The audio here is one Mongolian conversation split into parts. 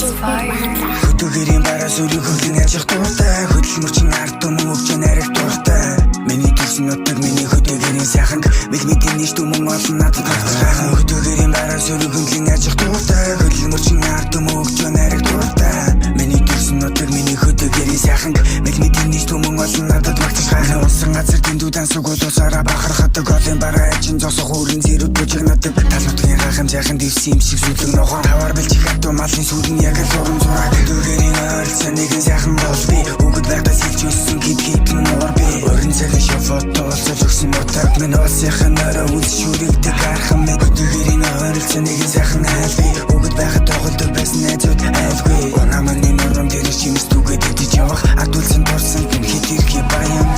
Хөдөлгөрийн бараас өрийг хөвлөн ажих дуртай хөдөлмөрчин ард түмэн өвч нариг дуртай миний төрсөн нутаг миний хөдөлгөрийн сайханг мэдмэдийн нийт түмэн олон надад багтахаа хөдөлгөрийн бараас өрийг хөвлөн ажих дуртай хөдөлмөрчин ард түмэн өвч нариг дуртай миний төрсөн нутаг миний хөдөлгөрийн сайханг мэдмэдийн нийт түмэн олон надад багтахаа улсын газар дэндүү дансаг улуусаараа бахархадаг голын бараа эчин зосох өрийн зэрүүд бужигнадаг тал нутгийн гайхамжаахан дэвсэн юм шиг сүлэг ногоон тавар бэлж хатуу малын сүрэн яг л уран зураг хөдөлгөрийн ойролцоо нэгэн сайхан бол би үгэд байхдаа сэлж өссөн гидгидэн нуур би өрн цагийн шофото олцол өгсөн мотог минь олсынхан орой үл шүрэгдэг архан мэд хөдөлгөрийн ойролцоо нэгэн сайхан айл би үгэд байхад тоглодог байсан найзууд айлгүй унаманы нурам дээр чимс түгээд идэж явах адуулсан дурсан гин хит ирхий баян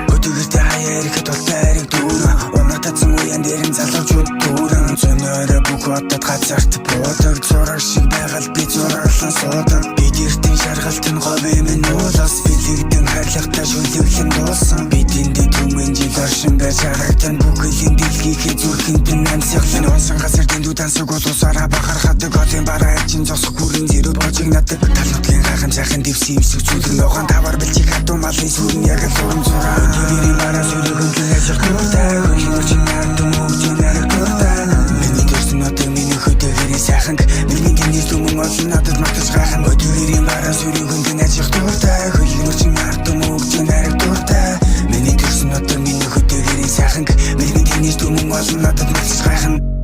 Хөдөлгөртэй хаяа ирэхэд ултайрыг дүүрэн унатацсан уян дээрэн залуучууд дүүрэн зөнөөрөө бүх одод газарт буудаг зураг шиг байгаль би зураглан суудаг бид эртэн шаргалтын говь минь уулаас бэлэгдэн хайрлагтай шүлэглэн дуулсан бидний түмэн жил оршин байж харагдан бүхэл дэлхийхээ зүрхэнд намсгалан унсан газар дэндүү дансаг улуусаараа бахархадаг голын бараа эчин зосох хүрэн зэрүүд божигнадаг тал нутгийн гайхамжаахан дэвсэн юмсэг зүлэг ногоон тавар бэлжих хатуу малын сүрэн яг л уран зураг хөдөлгөрийн бараас өрийг хөвлөн ажих дуртай хөдөлмөрчин ард түмэн өвч нариг дуртай миний төрсөн нутаг миний хөдөлгөрийн сайханг мэдмэдийн нийт түмэн олон надад магтаж гайхан хөдөлгөрийн бараас өрийг хөвлөн ажих дуртай хөдөлмөрчин ард түмэн өвч нариг дуртай миний төрсөн нутаг миний хөдөлгөрийн сайханг мэдмэдийн нийт түмэн олон надад магтаж гайхан